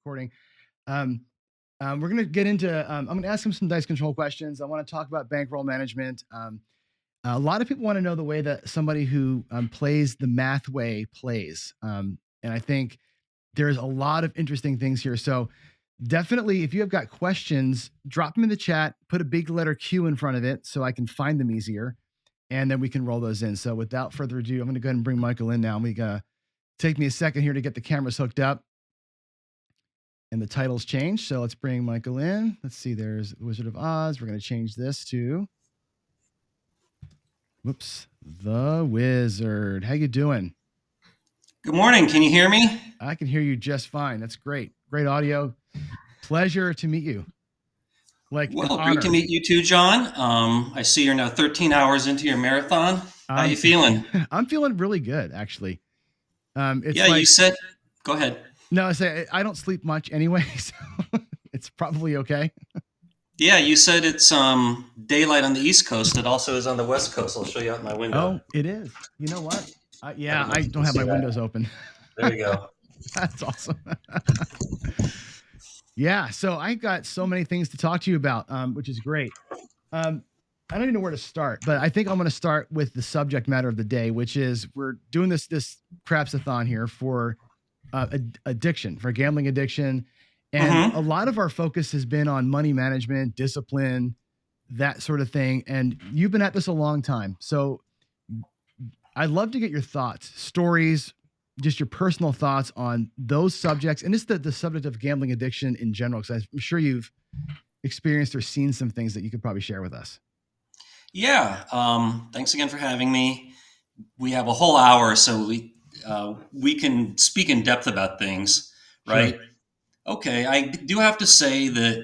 recording. Um, we're going to get into, I'm going to ask him some dice control questions. I want to talk about bankroll management. A lot of people want to know the way that somebody who plays the math way plays. And I think there's a lot of interesting things here. So definitely, if you have got questions, drop them in the chat, put a big letter Q in front of it so I can find them easier. And then we can roll those in. So without further ado, I'm going to go ahead and bring Michael in now. We got take me a second here to get the cameras hooked up. And the titles changed. So let's bring Michael in. Let's see, there's Wizard of Oz. We're going to change this to, whoops, the Wizard. How you doing? Good morning. Can you hear me? I can hear you just fine. That's great. Great audio. Pleasure to meet you. Well, great to meet you too, John. I see you're now 13 hours into your marathon. How you feeling? I'm feeling really good, actually. It's you said, go ahead. No, I say I don't sleep much anyway, so it's probably okay. Yeah, you said it's daylight on the East Coast. It also is on the West Coast. I'll show you out my window. Oh, it is. You know what? I don't have my windows open. There you go. That's awesome. Yeah, so I got so many things to talk to you about, which is great. I don't even know where to start, but I think I'm going to start with the subject matter of the day, which is we're doing this craps-a-thon here for addiction, for gambling addiction. And a lot of our focus has been on money management, discipline, that sort of thing. And you've been at this a long time. So I'd love to get your thoughts, stories, just your personal thoughts on those subjects. And just the subject of gambling addiction in general, because I'm sure you've experienced or seen some things that you could probably share with us. Yeah. Thanks again for having me. We have a whole hour, so we can speak in depth about things, right? Sure. Okay. I do have to say that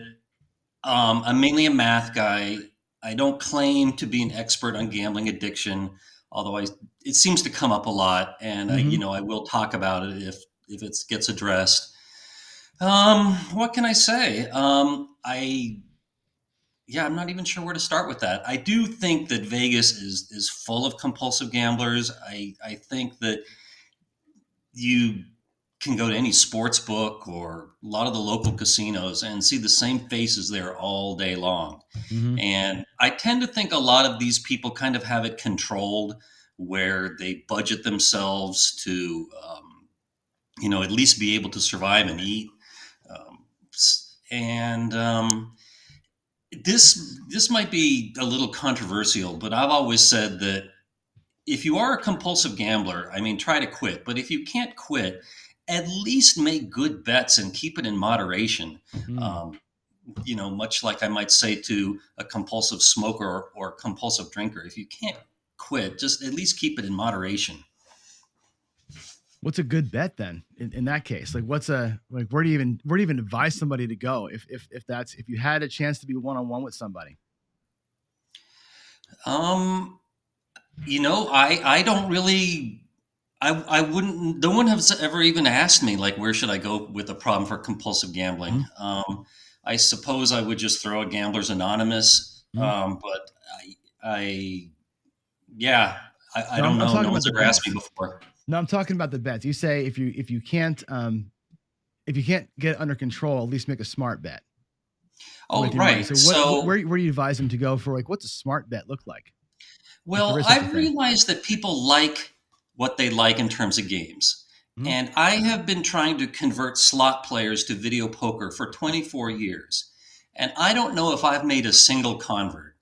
I'm mainly a math guy. I don't claim to be an expert on gambling addiction, although it seems to come up a lot, and I will talk about it if it gets addressed. What can I say? I'm not even sure where to start with that. I do think that Vegas is full of compulsive gamblers. I think that you can go to any sports book or a lot of the local casinos and see the same faces there all day long. And I tend to think a lot of these people kind of have it controlled, where they budget themselves to, at least be able to survive and eat. This might be a little controversial, but I've always said that if you are a compulsive gambler, try to quit. But if you can't quit, at least make good bets and keep it in moderation. Much like I might say to a compulsive smoker or compulsive drinker, if you can't quit, just at least keep it in moderation. What's a good bet then in that case? Like where do you even advise somebody to go if you had a chance to be one-on-one with somebody? I don't really, I wouldn't, no one has ever even asked me, like, where should I go with a problem for compulsive gambling? I suppose I would just throw a Gamblers Anonymous. But I don't know. No one's ever asked me before. No, I'm talking about the bets. You say if you can't get under control, at least make a smart bet. Oh, right. So where do you advise them to go for, like, what's a smart bet look like? Well, I've realized that people like what they like in terms of games. And I have been trying to convert slot players to video poker for 24 years. And I don't know if I've made a single convert.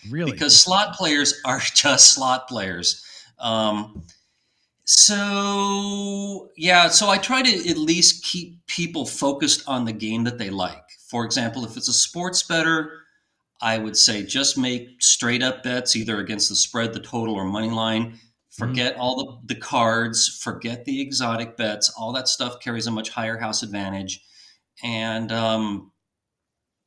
Really? Because slot players are just slot players. So I try to at least keep people focused on the game that they like. For example, if it's a sports bettor, I would say just make straight up bets, either against the spread, the total, or money line. Forget all the cards, forget the exotic bets. All that stuff carries a much higher house advantage. And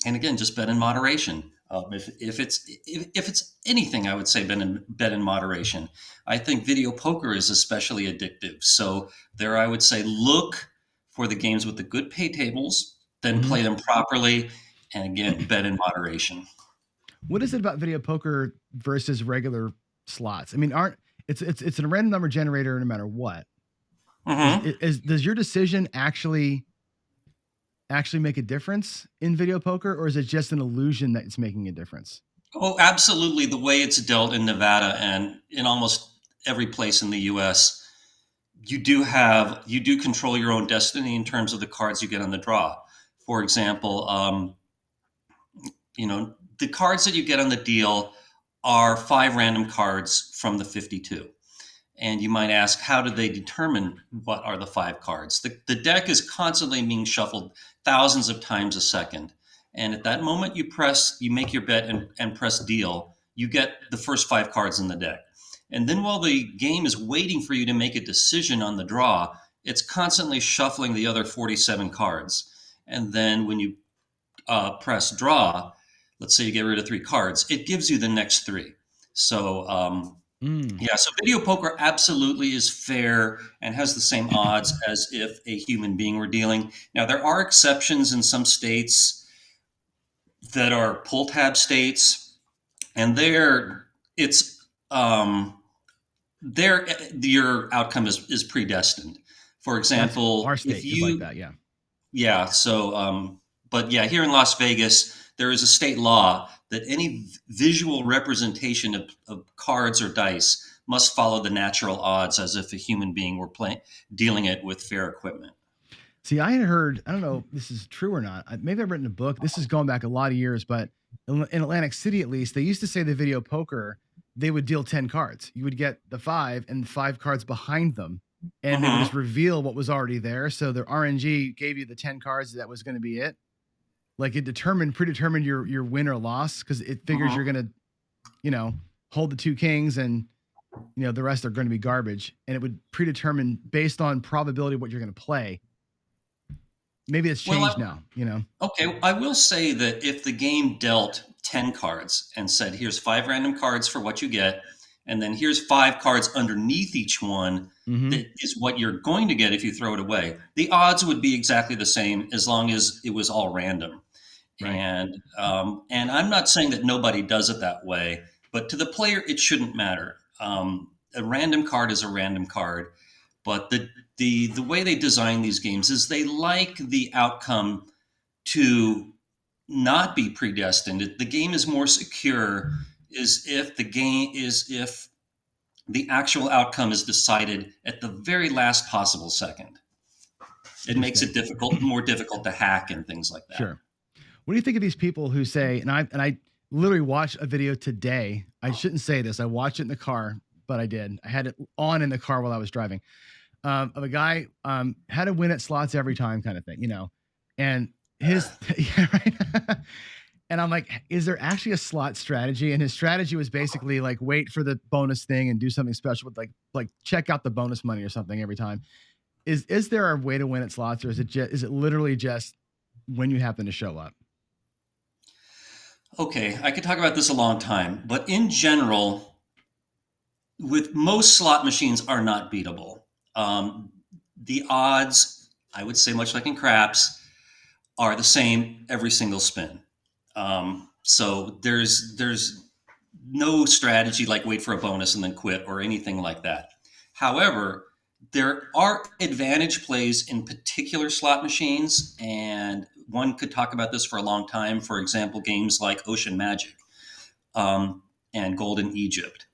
again, just bet in moderation. If it's anything, I would say bet in moderation. I think video poker is especially addictive. So there, I would say look for the games with the good pay tables, then play them properly, and again, bet in moderation. What is it about video poker versus regular slots? It's a random number generator no matter what. Does your decision actually actually make a difference in video poker, or is it just an illusion that it's making a difference? Oh, absolutely. The way it's dealt in Nevada and in almost every place in the U.S., you do control your own destiny in terms of the cards you get on the draw. For example, the cards that you get on the deal are 5 random cards from the 52. And you might ask, how do they determine what are the 5 cards? The deck is constantly being shuffled thousands of times a second. And at that moment you make your bet and press deal, you get the first 5 cards in the deck. And then while the game is waiting for you to make a decision on the draw, it's constantly shuffling the other 47 cards. And then when you press draw, let's say you get rid of 3 cards, it gives you the next 3. So Mm, yeah, so video poker absolutely is fair and has the same odds as if a human being were dealing. Now, there are exceptions in some states that are pull tab states, and it's there your outcome is predestined. For that's example, our if state is like you that. Yeah. yeah, so but yeah, here in Las Vegas, there is a state law that any visual representation of cards or dice must follow the natural odds as if a human being were playing dealing it with fair equipment. See, I had heard, I don't know if this is true or not. Maybe I've written a book. This is going back a lot of years, but in Atlantic City, at least, they used to say the video poker, they would deal 10 cards. You would get the 5 and 5 cards behind them, and they would just Hmm. reveal what was already there. So their RNG gave you the 10 cards that was going to be it. Like it predetermined your win or loss because it figures you're Hmm. going to, you know, hold the 2 kings and, the rest are going to be garbage. And it would predetermine based on probability of what you're going to play. Maybe it's Well, changed now. okay, I will say that if the game dealt 10 cards and said, here's 5 random cards for what you get, and then here's 5 cards underneath each one Mm-hmm. that is what you're going to get if you throw it away, the odds would be exactly the same as long as it was all random. Right. And I'm not saying that nobody does it that way, but to the player, it shouldn't matter. A random card is a random card, but the way they design these games is they like the outcome to not be predestined. The game is more secure is if the actual outcome is decided at the very last possible second. It makes Interesting. it more difficult to hack and things like that. Sure. What do you think of these people who say, and I literally watched a video today. I shouldn't say this. I watched it in the car, but I did. I had it on in the car while I was driving. Of a guy had to win at slots every time, kind of thing. And his yeah, right. And I'm like, is there actually a slot strategy? And his strategy was basically like wait for the bonus thing and do something special with like check out the bonus money or something every time. Is there a way to win at slots, or is it literally just when you happen to show up? Okay, I could talk about this a long time, but in general, with most slot machines are not beatable. The odds, I would say, much like in craps, are the same every single spin. So there's no strategy like wait for a bonus and then quit or anything like that. However, there are advantage plays in particular slot machines, and one could talk about this for a long time. For example, games like Ocean Magic and Golden Egypt.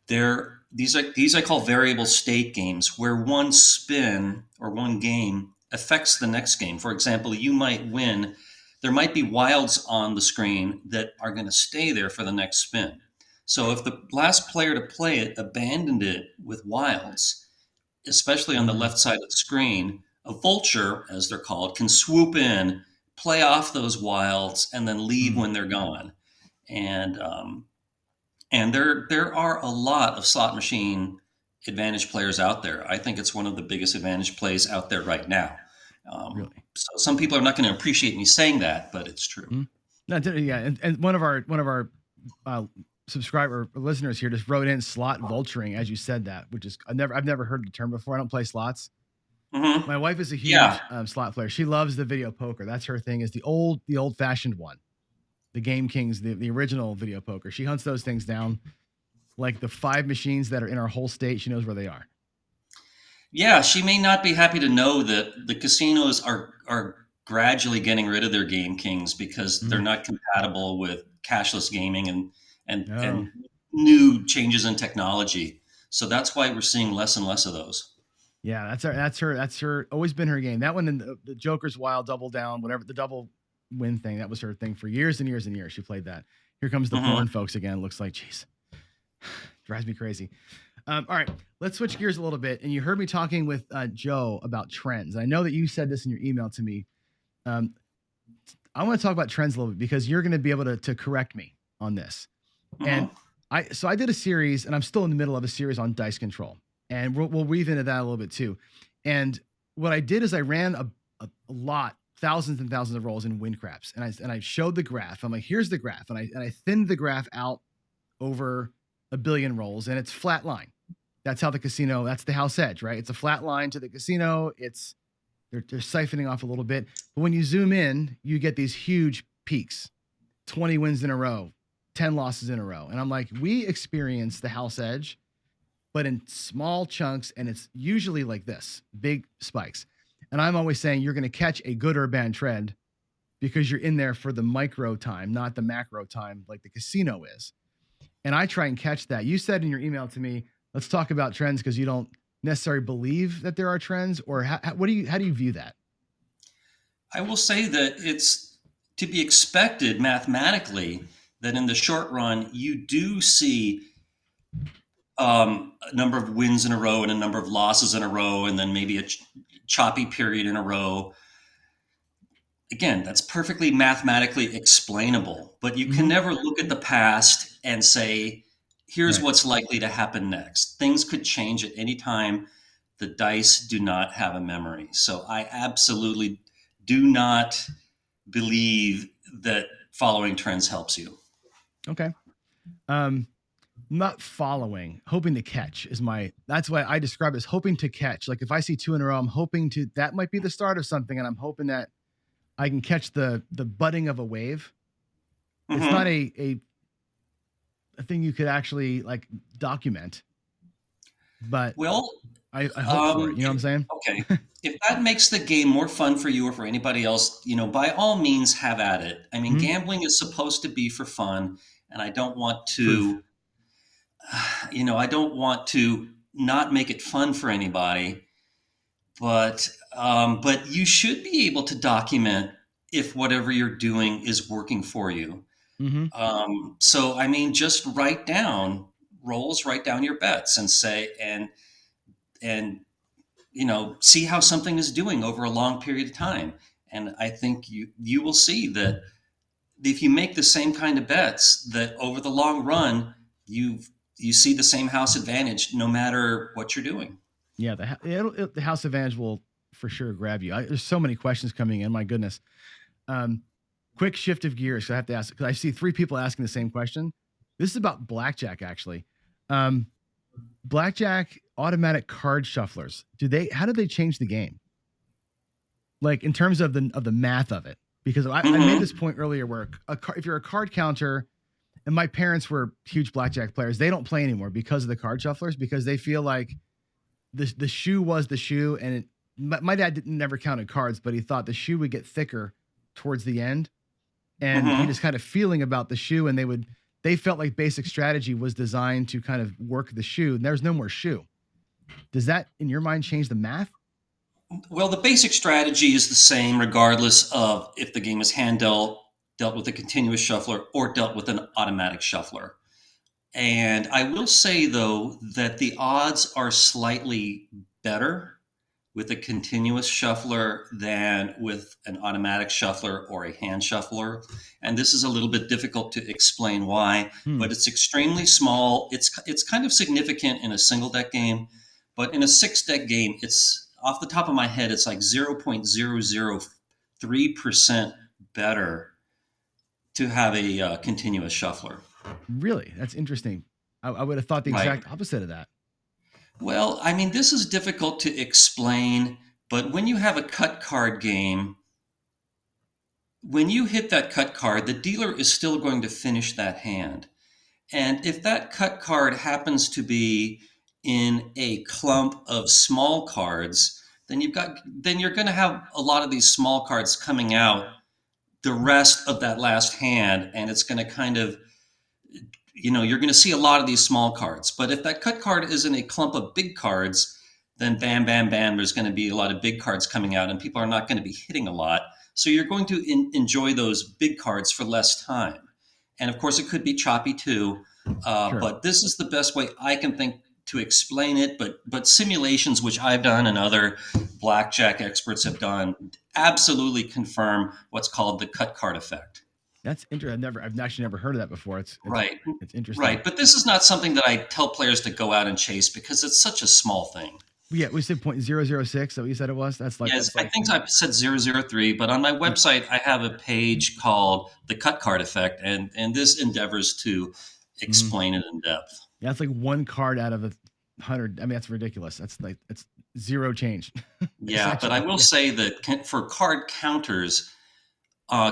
These I call variable state games, where one spin or one game affects the next game. For example, you might win. There might be wilds on the screen that are going to stay there for the next spin. So if the last player to play it abandoned it with wilds, especially on the Mm, left side of the screen, a vulture, as they're called, can swoop in, play off those wilds, and then leave mm, when they're gone. And there are a lot of slot machine advantage players out there. I think it's one of the biggest advantage plays out there right now. really? So some people are not going to appreciate me saying that, but it's true. Mm. No, yeah, and one of our uh, subscriber or listeners here just wrote in slot vulturing as you said that, which is I've never heard the term before. I don't play slots. Hmm. My wife is a Yeah, huge slot player. She loves the video poker. That's her thing. Is the old fashioned one, the Game Kings, the original video poker. She hunts those things down like the 5 machines that are in our whole state. She knows where they are. yeah. She may not be happy to know that the casinos are gradually getting rid of their game kings because they're Mhm. not compatible with cashless gaming and Oh, new changes in technology. So that's why we're seeing less and less of those. yeah, that's her always been her game. That one and the Joker's Wild Double Down, whatever the double win thing, that was her thing for years and years and years. She played that. Here comes the Hmm. porn folks again. Looks like, jeez, drives me crazy. All right, let's switch gears a little bit. And you heard me talking with Joe about trends. I know that you said this in your email to me. Um, I want to talk about trends a little bit because you're going to be able to correct me on this. And Hmm. I did a series, and I'm still in the middle of a series on dice control, and we'll weave into that a little bit too. And what I did is I ran a lot, thousands and thousands of rolls in win craps, and I showed the graph. I'm like, here's the graph, and I thinned the graph out over a billion rolls, and it's flat line. That's how the casino. That's the house edge, right? It's a flat line to the casino. They're siphoning off a little bit, but when you zoom in, you get these huge peaks. 20 wins in a row, 10 losses in a row. And I'm like, we experience the house edge, but in small chunks. And it's usually like this big spikes. And I'm always saying you're going to catch a good or bad trend because you're in there for the micro time, not the macro time like the casino is. And I try and catch that. You said in your email to me, let's talk about trends because you don't necessarily believe that there are trends, or how do you view that? I will say that it's to be expected mathematically that in the short run, you do see a number of wins in a row and a number of losses in a row, and then maybe a choppy period in a row. Again, that's perfectly mathematically explainable, but you can Mm-hmm. never look at the past and say, here's Right. what's likely to happen next. Things could change at any time. The dice do not have a memory. So I absolutely do not believe that following trends helps you. Okay. Um, not following, hoping to catch is my, that's why I describe it as hoping to catch. Like if I see two in a row, I'm hoping to, that might be the start of something. And I'm hoping that I can catch the budding of a wave. It's not Hmm. a thing you could actually like document, but Well, I hope for it. You know what I'm saying? okay. If that makes the game more fun for you or for anybody else, by all means, have at it. I mean, Mhm. gambling is supposed to be for fun, and Truth. I don't want to not make it fun for anybody. But you should be able to document if whatever you're doing is working for you. Hmm. So I mean, just write down rolls, write down your bets, and say and see how something is doing over a long period of time. And I think you will see that if you make the same kind of bets, that over the long run, you see the same house advantage no matter what you're doing. Yeah. The House Advantage will for sure grab you. There's so many questions coming in. My goodness. Um, quick shift of gears. So I have to ask because I see three people asking the same question. This is about blackjack, actually. Um, blackjack automatic card shufflers. How did they change the game? Like in terms of the math of it? Because I made Hmm. this point earlier where if you're a card counter, and my parents were huge blackjack players, they don't play anymore because of the card shufflers because they feel like the shoe was the shoe, and my dad never counted cards, but he thought the shoe would get thicker towards the end, and he Hmm. just kind of feeling about the shoe, and they felt like basic strategy was designed to kind of work the shoe, and there's no more shoe. Does that in your mind change the math? Well, the basic strategy is the same regardless of if the game is hand dealt with a continuous shuffler, or dealt with an automatic shuffler. And I will say, though, that the odds are slightly better with a continuous shuffler than with an automatic shuffler or a hand shuffler. And this is a little bit difficult to explain why, Hmm. but it's extremely small. It's kind of significant in a single deck game, but in a six deck game, it's off the top of my head, it's like 0.003% better to have a continuous shuffler. Really? That's interesting. I would have thought the Right. exact opposite of that. Well, I mean, this is difficult to explain, but when you have a cut card game, when you hit that cut card, the dealer is still going to finish that hand. And if that cut card happens to be in a clump of small cards, then you're going to have a lot of these small cards coming out the rest of that last hand, and it's going to kind of, you're going to see a lot of these small cards. But if that cut card is in a clump of big cards, then bam, bam, bam, there's going to be a lot of big cards coming out, and people are not going to be hitting a lot. So you're going to enjoy those big cards for less time. And of course, it could be choppy too. Sure. But this is the best way I can think to explain it. But simulations, which I've done and other blackjack experts have done, absolutely confirm what's called the cut card effect. That's interesting. I've actually never heard of that before. Right. It's interesting. Right. But this is not something that I tell players to go out and chase because it's such a small thing. Yeah, we said 0.006. That what you said it was. Yes, That's I like think I said 003, but on my yeah. website, I have a page called the cut card effect, and this endeavors to Mhm. explain it in depth. Yeah, that's like one card out of 100. I mean, that's ridiculous. It's zero change, Yeah, but I essentially. will Yeah, say that for card counters,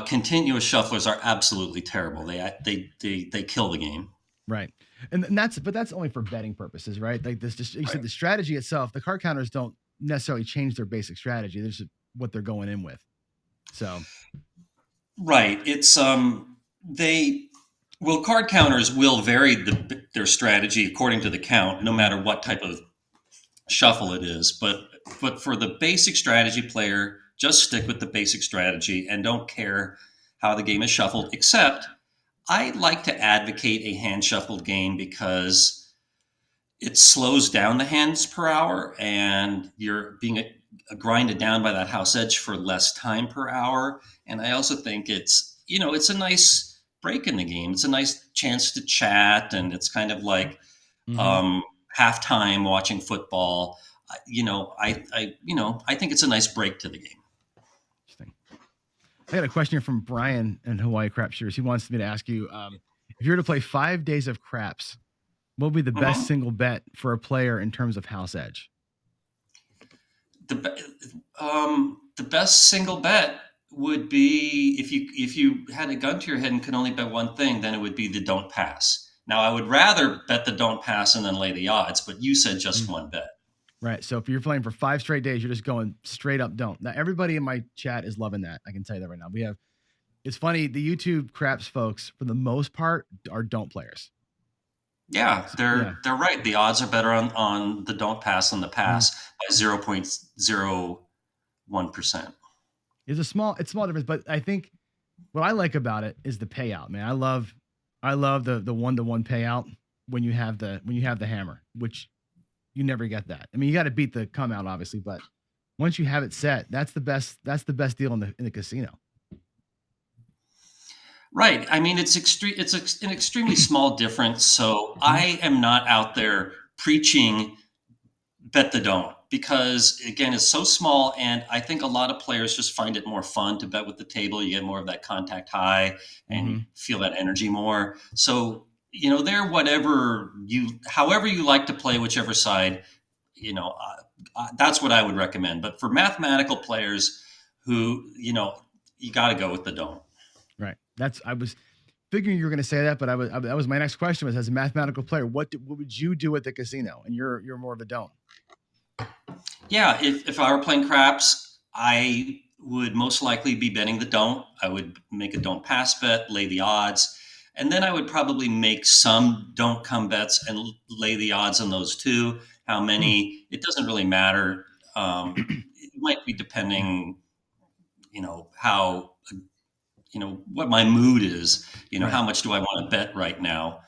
continuous shufflers are absolutely terrible. They kill the game. right. And that's only for betting purposes, right? Like this, just you said Right. the strategy itself. The card counters don't necessarily change their basic strategy. They're just what they're going in with. So, Right. It's they well, card counters will vary their strategy according to the count, no mm, matter what type of shuffle it is. But for the basic strategy player, just stick with the basic strategy and don't care how the game is shuffled. Except I like to advocate a hand shuffled game because it slows down the hands per hour, and you're being grinded down by that house edge for less time per hour. And I also think it's a nice break in the game. It's a nice chance to chat, and it's kind of like mm-hmm. um, halftime watching football. I think it's a nice break to the game. Interesting. I got a question here from Brian in Hawaii Crap Shooters. He wants me to ask you if you were to play 5 days of craps, what would be the best Mhm. single bet for a player in terms of house edge? The best single bet would be if you had a gun to your head and could only bet one thing, then it would be the don't pass. Now, I would rather bet the don't pass and then lay the odds, but you said just Mm, one bet. right. So if you're playing for 5 straight days, you're just going straight up don't. Now everybody in my chat is loving that. I can tell you that right now. It's funny, the YouTube craps folks, for the most part, are don't players. Yeah, So, yeah. they're right. The odds are better on the don't pass than the Mm. pass by 0.01%. It's small difference, but I think what I like about it is the payout, man. I love the 1-to-1 payout when you have the hammer, which you never get that. I mean, you got to beat the come out obviously, but once you have it set, that's the best deal in the casino. Right. I mean, it's extreme. An extremely small difference. So Mhm. I am not out there preaching bet the don't because again, it's so small, and I think a lot of players just find it more fun to bet with the table. You get more of that contact high, and you Mhm. feel that energy more. So they're however you like to play, whichever side. That's what I would recommend. But for mathematical players, you got to go with the don't. Right. I was figuring you were going to say that, but that was my next question was as a mathematical player, what would you do at the casino? And you're more of a don't. Yeah, if I were playing craps, I would most likely be betting the don't. I would make a don't pass bet, lay the odds, and then I would probably make some don't come bets and lay the odds on those too. How Hmm. many? It doesn't really matter. It might be depending, how what my mood is. Right. How much do I want to bet right now?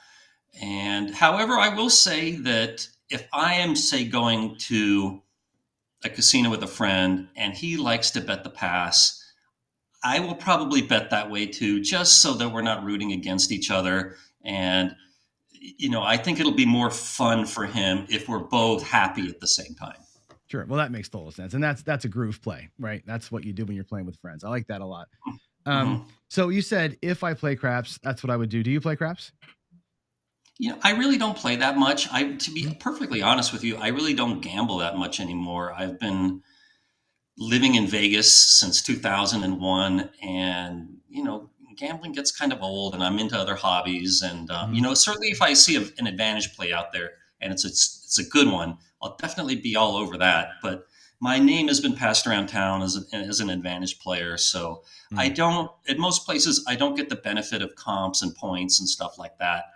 And however, I will say that if I am, say, going to a casino with a friend and he likes to bet the pass, I will probably bet that way too, just so that we're not rooting against each other. And, I think it'll be more fun for him if we're both happy at the same time. Sure. Well, that makes total sense. And that's a groove play, right? That's what you do when you're playing with friends. I like that a lot. Mhm. So you said if I play craps, that's what I would do. Do you play craps? I really don't play that much. To be Mhm. perfectly honest with you, I really don't gamble that much anymore. I've been living in Vegas since 2001, and gambling gets kind of old, and I'm into other hobbies. And Mhm. certainly if I see an advantage play out there and it's a good one, I'll definitely be all over that. But my name has been passed around town as an advantage player. So I Mm. don't, at most places, I don't get the benefit of comps and points and stuff like that.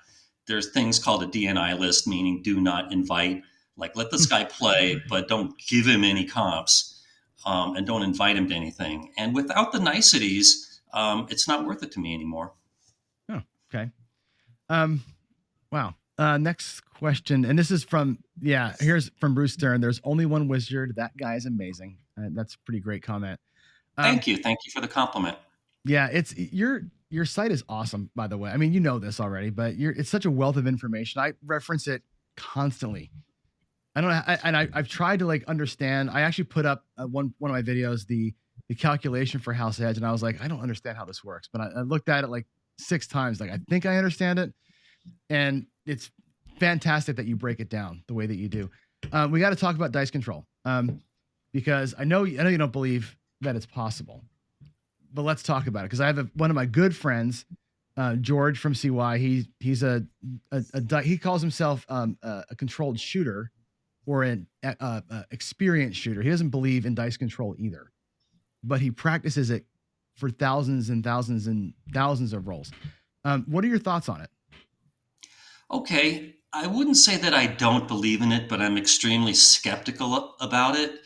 There's things called a DNI list, meaning do not invite. Like, let this guy play, but don't give him any comps, and don't invite him to anything. And without the niceties, it's not worth it to me anymore. Oh, okay. Um, wow. Next question, and this is from here's from Bruce Stern. There's only one wizard. That guy is amazing. That's a pretty great comment. Um, Thank you. Thank you for the compliment. yeah, it's your site is awesome, by the way. I mean, you know this already, but it's such a wealth of information. I reference it constantly. I don't know, I've tried to like understand. I actually put up one of my videos, the calculation for House Edge, and I was like, I don't understand how this works, but I looked at it like 6 times. Like, I think I understand it, and it's fantastic that you break it down the way that you do. We got to talk about dice control, because I know you don't believe that it's possible, but let's talk about it, because I have one of my good friends, George from CY. He's he calls himself a controlled shooter, or an experienced shooter. He doesn't believe in dice control either, but he practices it for thousands and thousands and thousands of rolls. What are your thoughts on it? Okay, I wouldn't say that I don't believe in it, but I'm extremely skeptical about it.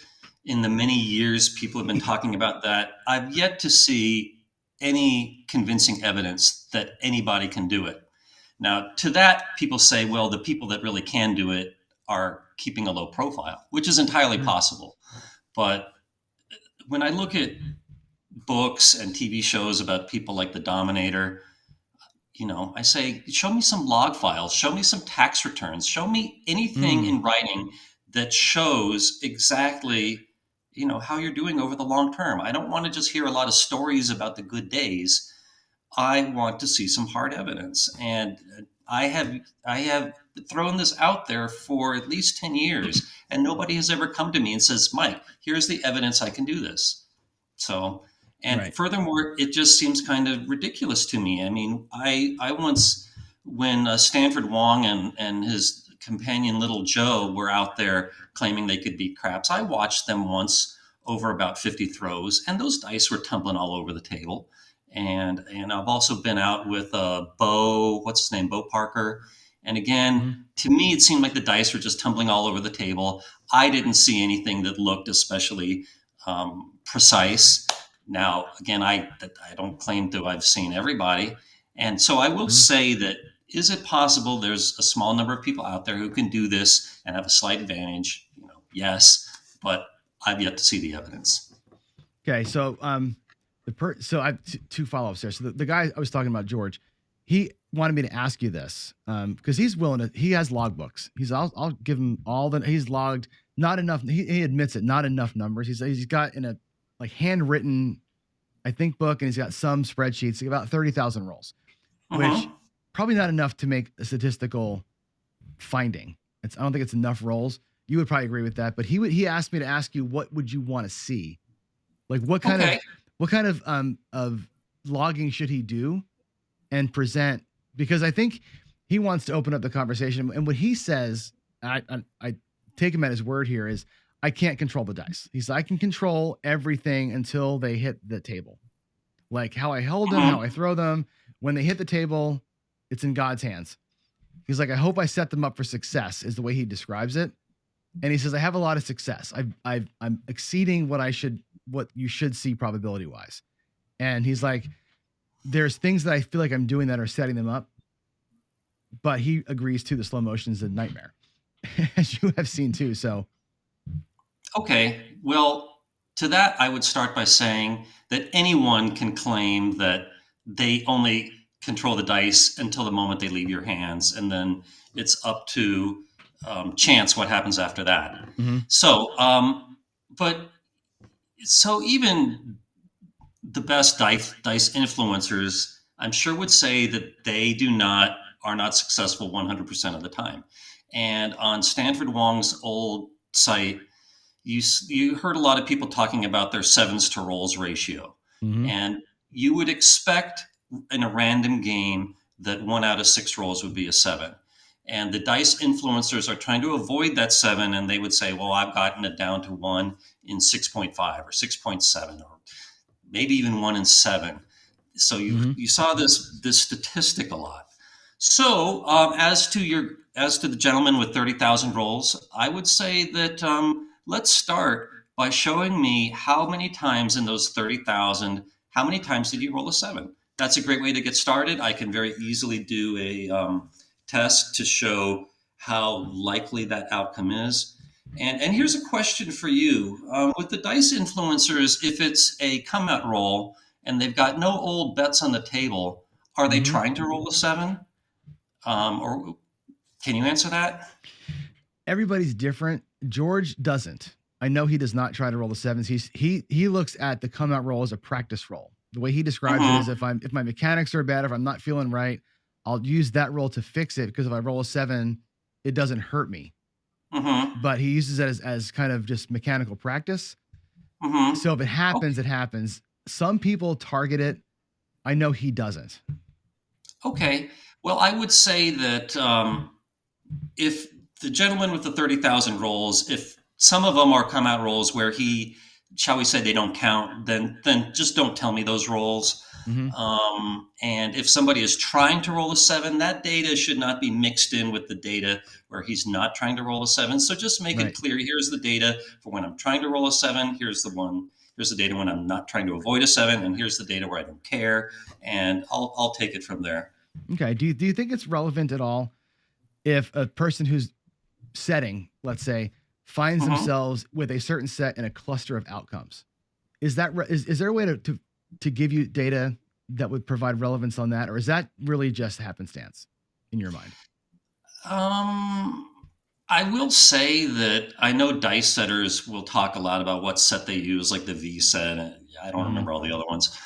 In the many years people have been talking about that, I've yet to see any convincing evidence that anybody can do it. Now, to that, people say, well, the people that really can do it are keeping a low profile, which is entirely Mm, possible. But when I look at books and TV shows about people like the Dominator, I say, show me some log files, show me some tax returns, show me anything mm, in writing that shows exactly, how you're doing over the long term. I don't want to just hear a lot of stories about the good days. I want to see some hard evidence. And I have thrown this out there for at least 10 years, and nobody has ever come to me and says, Mike, here's the evidence I can do this. So, and right. furthermore, it just seems kind of ridiculous to me. I mean, I once, when Stanford Wong and his companion Little Joe were out there claiming they could beat craps, I watched them once over about 50 throws, and those dice were tumbling all over the table. And I've also been out with Bo, what's his name, Bo Parker. And again, Mm, to me, it seemed like the dice were just tumbling all over the table. I didn't see anything that looked especially precise. Now, again, I don't claim to have seen everybody, and so I will mm. say that, is it possible there's a small number of people out there who can do this and have a slight advantage? Yes, but I've yet to see the evidence. Okay, so so I have two follow-ups there. So the guy I was talking about, George, he wanted me to ask you this, because he's willing to. He has logbooks. I'll give him all the. He's logged not enough. He admits it, not enough numbers. He's got in a like handwritten, I think, book, and he's got some spreadsheets, about 30,000 rolls, which Hmm. probably not enough to make a statistical finding. I don't think it's enough rolls. You would probably agree with that, but he asked me to ask you, what would you want to see? Like, Okay. what kind of logging should he do and present? Because I think he wants to open up the conversation. And what he says, I take him at his word here, is I can't control the dice. He said I can control everything until they hit the table. Like how I hold them, how I Hmm. throw them. When they hit the table, it's in God's hands. He's like, I hope I set them up for success, is the way he describes it. And he says, I have a lot of success. I'm exceeding what you should see probability wise. And he's like, there's things that I feel like I'm doing that are setting them up, but he agrees too. The slow motion is a nightmare, as you have seen too. So, Okay. Well, to that, I would start by saying that anyone can claim that they only control the dice until the moment they leave your hands, and then it's up to chance what happens after that. mhm, So, but so even the best dice influencers, I'm sure, would say that they are not successful 100% of the time. And on Stanford Wong's old site, you heard a lot of people talking about their sevens to rolls ratio, mhm, and you would expect in a random game that 1 out of 6 rolls would be a 7. And the dice influencers are trying to avoid that 7, and they would say, well, I've gotten it down to 1 in 6.5 or 6.7 or maybe even 1 in 7. So Mm-hmm. you saw this statistic a lot. So as to the gentleman with 30,000 rolls, I would say that let's start by showing me how many times in those 30,000, how many times did you roll a 7? That's a great way to get started. I can very easily do a test to show how likely that outcome is. And here's a question for you. With the dice influencers, if it's a come out roll and they've got no old bets on the table, are they Mm-hmm. trying to roll a 7? Or can you answer that? Everybody's different. George doesn't. I know he does not try to roll the sevens. He looks at the come out roll as a practice roll. The way he describes it is Mm-hmm. if my mechanics are bad, if I'm not feeling right, I'll use that roll to fix it because if I roll a 7, it doesn't hurt me. Mm-hmm. But he uses it as kind of just mechanical practice. Mm-hmm. So if it happens, Okay. it happens. Some people target it. I know he doesn't. Okay. Well, I would say that if the gentleman with the 30,000 rolls, if some of them are come out rolls where he, shall we say, they don't count, then just don't tell me those rolls. Mm-hmm. And if somebody is trying to roll a 7, that data should not be mixed in with the data where he's not trying to roll a 7. So just make it Right. clear. Here's the data for when I'm trying to roll a 7. Here's the one. Here's the data when I'm not trying to avoid a 7, and here's the data where I don't care. And I'll take it from there. Okay. Do you think it's relevant at all if a person who's setting, let's say, finds Mm-hmm. themselves with a certain set in a cluster of outcomes? Is there a way to give you data that would provide relevance on that, or is that really just happenstance in your mind? Um, I will say that I know dice setters will talk a lot about what set they use, like the V set. I don't Mm-hmm. remember all the other ones.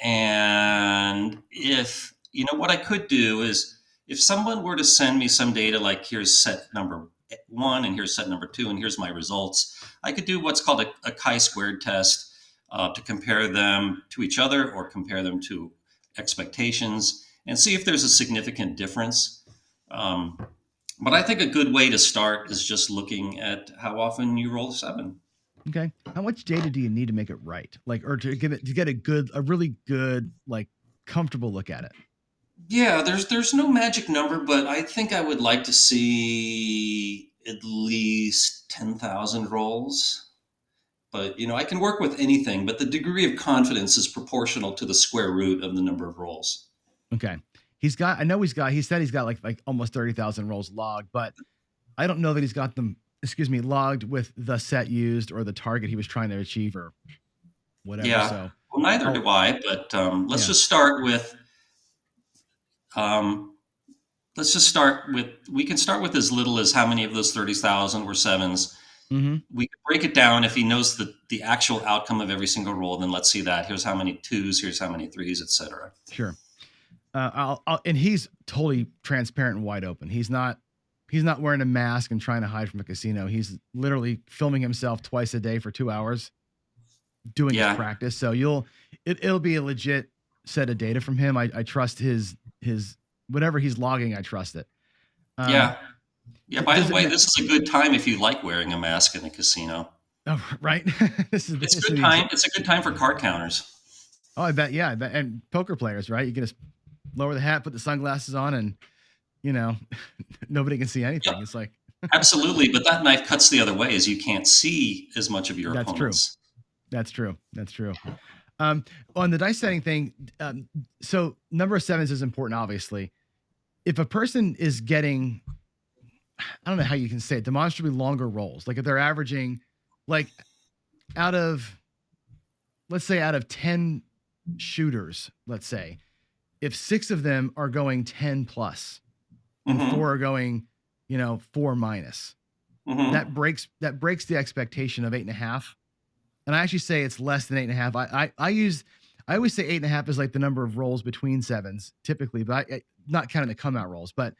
And if, what I could do is if someone were to send me some data, like here's set number 1 and here's set number 2 and here's my results, I could do what's called a chi-squared test to compare them to each other or compare them to expectations and see if there's a significant difference. Um, but I think a good way to start is just looking at how often you roll a 7. Okay. How much data do you need to make it right? Like, or to get a really good, like, comfortable look at it? Yeah, there's no magic number, but I think I would like to see at least 10,000 rolls. But I can work with anything, but the degree of confidence is proportional to the square root of the number of rolls. Okay. I know he said he's got like almost 30,000 rolls logged, but I don't know that he's got them, excuse me, logged with the set used or the target he was trying to achieve or whatever. Yeah, So well, neither I'll, do I, but yeah. um, let's just start with, we can start with as little as how many of those 30,000 were sevens. Mm-hmm. We can break it down. If he knows the actual outcome of every single roll, then let's see that. Here's how many twos, here's how many threes, etc. Sure. And he's totally transparent and wide open. He's not wearing a mask and trying to hide from a casino. He's literally filming himself twice a day for 2 hours doing his Yeah, practice. So it'll be a legit set of data from him. I trust his whatever he's logging. I trust it. Um, yeah, yeah. By does the it? way, this is a good time if you like wearing a mask in a casino. Oh, right. this is It's this is good the time. It's a good time for card counters. Oh, I bet. Yeah, I bet. And poker players, right? You can just lower the hat, put the sunglasses on, and you know nobody can see Yep, anything. It's like absolutely. But that knife cuts the other way, as you can't see as much of your that's true. opponents. That's true. That's true. Um, on the dice setting thing, so number of sevens is important, obviously. If a person is getting, I don't know how you can say it, demonstrably longer rolls, like if they're averaging, like out of, let's say, out of 10 shooters, let's say, if 6 of them are going 10 plus and 4 Mm-hmm. are going, 4 minus, Mm-hmm. that breaks the expectation of 8.5. And I actually say it's less than 8.5. I always say 8.5 is like the number of rolls between sevens typically, but not counting the come out rolls. But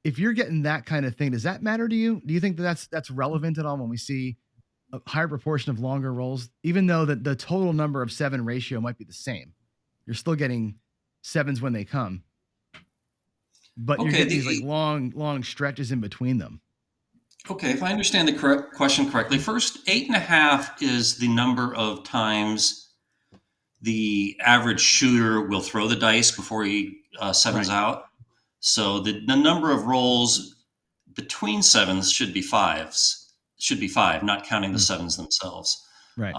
if you're getting that kind of thing, does that matter to you? Do you think that's relevant at all when we see a higher proportion of longer rolls, even though the total number of 7 ratio might be the same? You're still getting sevens when they come. but you're Okay. getting The these like long stretches in between them. Okay, if I understand the correct question correctly, first, 8.5 is the number of times the average shooter will throw the dice before he sevens Right. out. So the number of rolls between sevens should be fives, should be five, not counting the Mm, sevens themselves. right.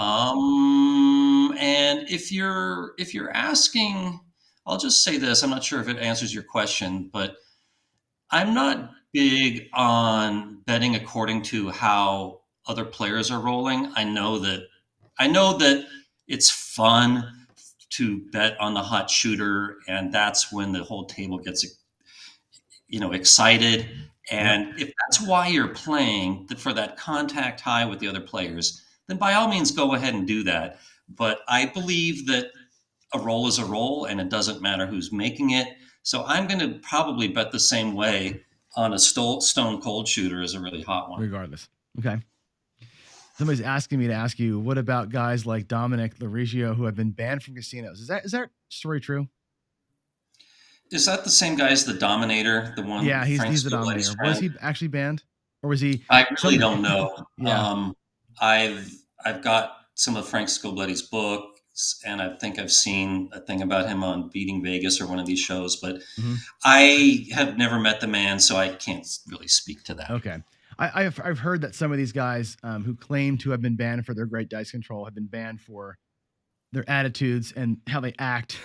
And if you're asking, I'll just say this. I'm not sure if it answers your question, but I'm not big on betting according to how other players are rolling. I know that it's fun to bet on the hot shooter, and that's when the whole table gets excited. Yep. And if that's why you're playing for that contact high with the other players, then by all means go ahead and do that. But I believe that a roll is a roll and it doesn't matter who's making it. So I'm going to probably bet the same way on a stone cold shooter as a really hot one. Regardless. Okay. Somebody's asking me to ask you, what about guys like Dominic Larigio who have been banned from casinos? Is that story true? Is that the same guy as the Dominator, the one Yeah, Frank he's the Scoletti's dominator. Was friend? he actually banned, or was he I really some? don't know. Yeah. Um, I've got some of Frank Scoletti's books, and I think I've seen a thing about him on Beating Vegas or one of these shows, but Hmm. I have never met the man, so I can't really speak to that. Okay. I've heard that some of these guys who claim to have been banned for their great dice control have been banned for their attitudes and how they act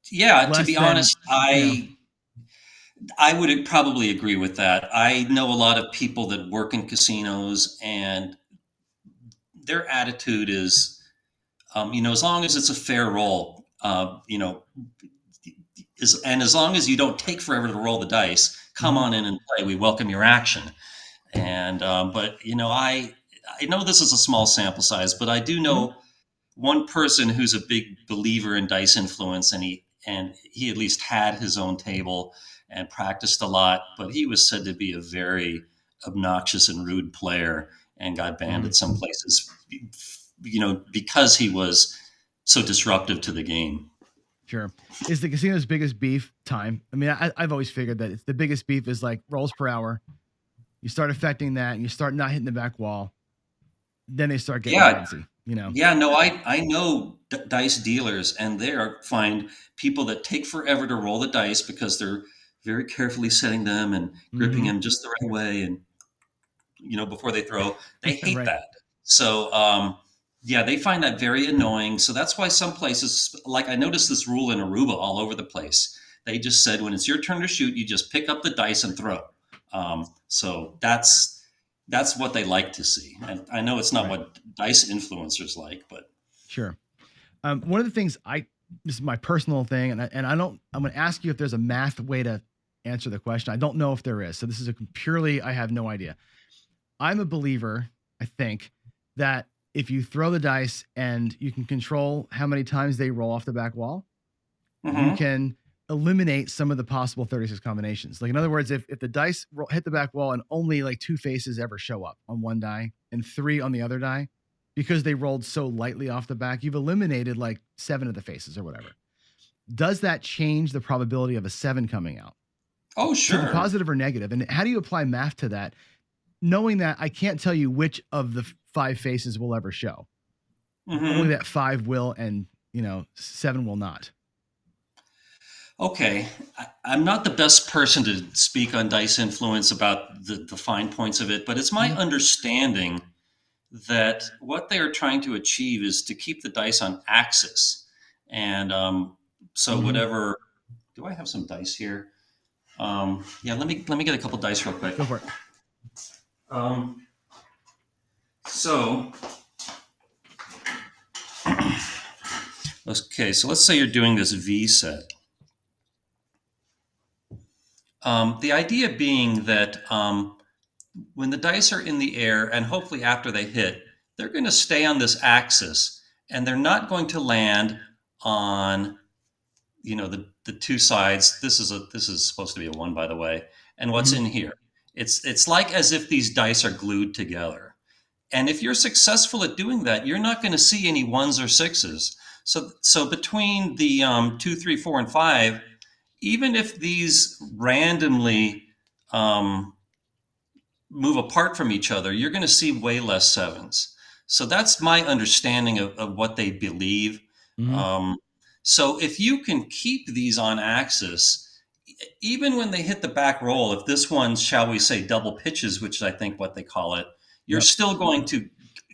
Yeah, to less be than, honest, you know. I would probably agree with that. I know a lot of people that work in casinos, and their attitude is, as long as it's a fair roll, and as long as you don't take forever to roll the dice, come Hmm. on in and play. We welcome your action. And but I know this is a small sample size, but I do Hmm. know one person who's a big believer in dice influence, and he at least had his own table and practiced a lot, but he was said to be a very obnoxious and rude player and got banned Hmm. at some places, because he was so disruptive to the game. Sure. Is the casino's biggest beef time? I mean, I've always figured that it's the biggest beef is like rolls per hour. You start affecting that, and you start not hitting the back wall. Then they start getting Yeah, antsy. You know. yeah, no, I know dice dealers, and find people that take forever to roll the dice because they're very carefully setting them and gripping Hmm. them just the right way, and before they throw. They hate Right. that. So yeah, they find that very annoying. So that's why some places, like I noticed this rule in Aruba all over the place. They just said when it's your turn to shoot, you just pick up the dice and throw. So that's what they like to see. And I know it's not Right. what dice influencers like, but Sure. One of the things this is my personal thing, and I don't. I'm going to ask you if there's a math way to answer the question. I don't know if there is. So this is a purely. I have no idea. I'm a believer. I think that if you throw the dice and you can control how many times they roll off the back wall, you mhm. can eliminate some of the possible 36 combinations. Like in other words, if the dice hit the back wall and only like two faces ever show up on one die and three on the other die, because they rolled so lightly off the back, you've eliminated like seven of the faces or whatever. Does that change the probability of a seven coming out Oh, to the sure. positive or negative? And how do you apply math to that, knowing that I can't tell you which of the five faces will ever show? Only Hmm. that five will, and seven will not. Okay, I'm not the best person to speak on dice influence about the fine points of it, but it's my Mhm. understanding that what they are trying to achieve is to keep the dice on axis. And so Mhm. whatever. Do I have some dice here? Yeah, let me get a couple dice real quick. Go for it. Um, so okay, so let's say you're doing this V set. The idea being that when the dice are in the air and hopefully after they hit, they're going to stay on this axis and they're not going to land on the two sides. This is supposed to be a one, by the way. And what's Mhm. in here? It's like as if these dice are glued together. And if you're successful at doing that, you're not going to see any ones or sixes. So between the 2, 3, 4, and 5, even if these randomly um, move apart from each other, you're going to see way less sevens. So that's my understanding of what they believe. Hmm. Um, so if you can keep these on axis, even when they hit the back roll, if this one, shall we say, double pitches, which is I think what they call it, you're Yep. still going to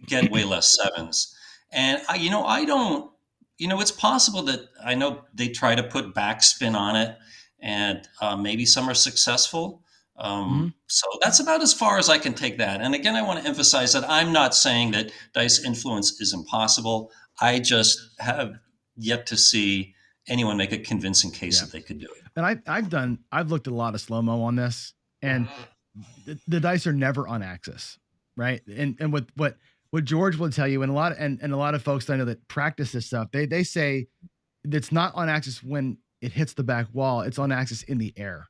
get way less sevens. And I don't, it's possible that I know they try to put backspin on it, and maybe some are successful. Hmm. So that's about as far as I can take that. And again, I want to emphasize that I'm not saying that dice influence is impossible. I just have yet to see anyone make a convincing case Yeah. that they could do it. And I've looked at a lot of slow mo on this, and the dice are never on axis, right? And what George will tell you, and a lot of folks that I know that practice this stuff, they say it's not on axis when it hits the back wall. It's on axis in the air,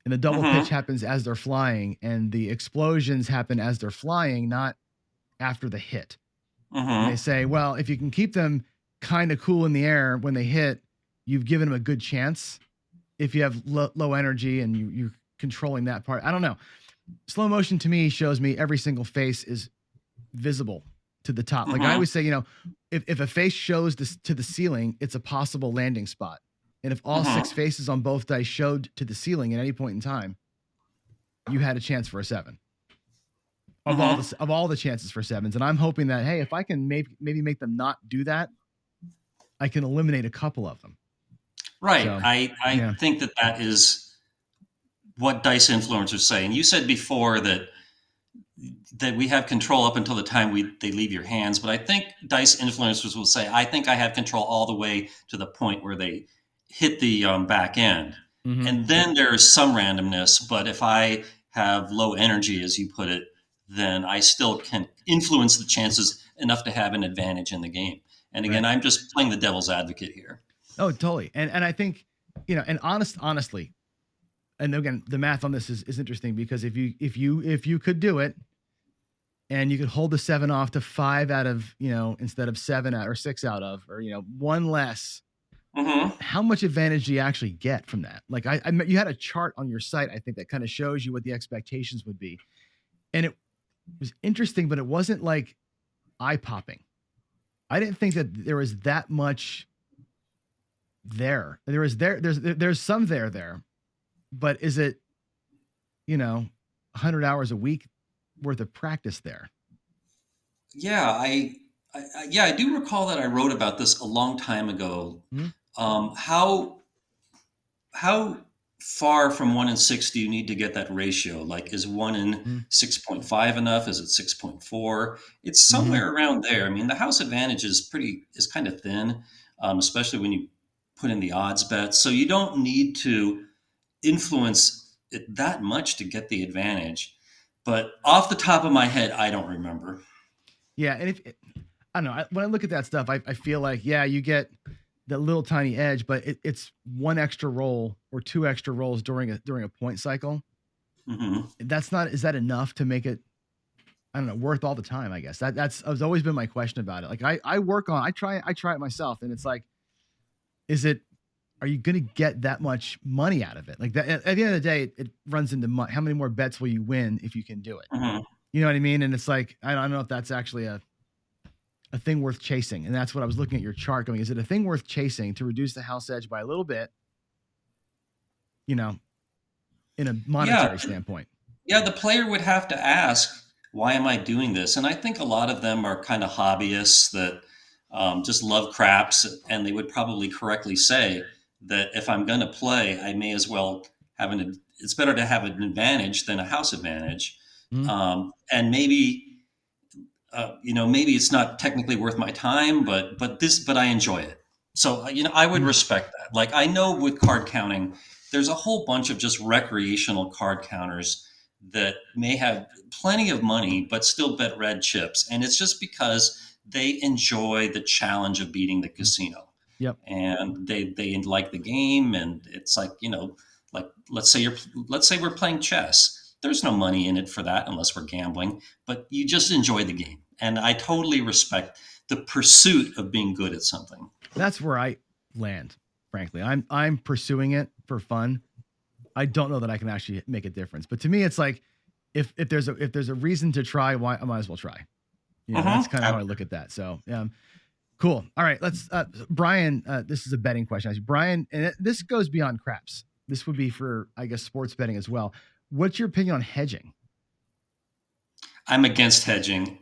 and the double pitch Mm-hmm. happens as they're flying, and the explosions happen as they're flying, not after the hit. And they Mm-hmm. say, well, if you can keep them kind of cool in the air when they hit, you've given them a good chance. If you have low energy and you're controlling that part, I don't know. Slow motion to me shows me every single face is visible to the top. Like I Mm-hmm. always say, if a face shows this to the ceiling, it's a possible landing spot. And if all six Mm-hmm. faces on both dice showed to the ceiling at any point in time, you had a chance for a seven Mm-hmm. of all the chances for sevens. And I'm hoping that, hey, if I can maybe make them not do that, I can eliminate a couple of them. Right. So I yeah. think that that is what dice influencers say. And you said before that we have control up until the time they leave your hands. But I think dice influencers will say, I think I have control all the way to the point where they hit the back end. Mm-hmm. And then there's some randomness. But if I have low energy, as you put it, then I still can influence the chances enough to have an advantage in the game. And again, Right. I'm just playing the devil's advocate here. Oh, totally. And I think, and honestly, and again, the math on this is interesting because if you could do it and you could hold the seven off to five out of, instead of seven out or six out of, or, one less, Mm-hmm. how much advantage do you actually get from that? Like you had a chart on your site, I think, that kind of shows you what the expectations would be. And it was interesting, but it wasn't like eye popping. I didn't think that there was that much there's some there, but is it, 100 hours a week worth of practice there? Yeah, I do recall that I wrote about this a long time ago. Mm-hmm. How far from 1 in 6 do you need to get that ratio? Like, is 1 in 6.5 enough? Is it 6.4? It's Mm-hmm. somewhere around there. I mean, the house advantage is kind of thin, especially when you put in the odds bets. So you don't need to influence it that much to get the advantage. But off the top of my head, I don't remember. Yeah, and if I don't know, when I look at that stuff, I feel like, yeah, you get that little tiny edge, but it's one extra roll or two extra rolls during a point cycle. Hmm. That's not Is that enough to make it, I don't know, worth all the time? I guess that's has always been my question about it. Like I try it myself, and it's like, is it are you going to get that much money out of it? Like that at the end of the day, it runs into how many more bets will you win if you can do it? Hmm. You know what I mean? And it's like I don't know if that's actually a thing worth chasing. And that's what I was looking at your chart going, is it a thing worth chasing to reduce the house edge by a little bit, you know, in a Yeah, monetary standpoint? yeah, the player would have to ask, why am I doing this? And I think a lot of them are kind of hobbyists that just love craps, and they would probably correctly say that if I'm going to play, I may as well have it's better to have an advantage than a house advantage. Mm-hmm. And maybe it's not technically worth my time, but I enjoy it. So I would respect that. Like I know with card counting, there's a whole bunch of just recreational card counters that may have plenty of money but still bet red chips, and it's just because they enjoy the challenge of beating the casino, Yep. and they like the game, and it's like like let's say we're playing chess. There's no money in it for that unless we're gambling, but you just enjoy the game. And I totally respect the pursuit of being good at something. That's where I land. frankly. I'm pursuing it for fun. I don't know that I can actually make a difference. But to me, it's like if there's a reason to try, why I might as well try. That's kind of how I look at that. So cool. All right, let's Brian, this is a betting question. Actually. Brian, and this goes beyond craps. This would be for, I guess, sports betting as well. What's your opinion on hedging? I'm against hedging,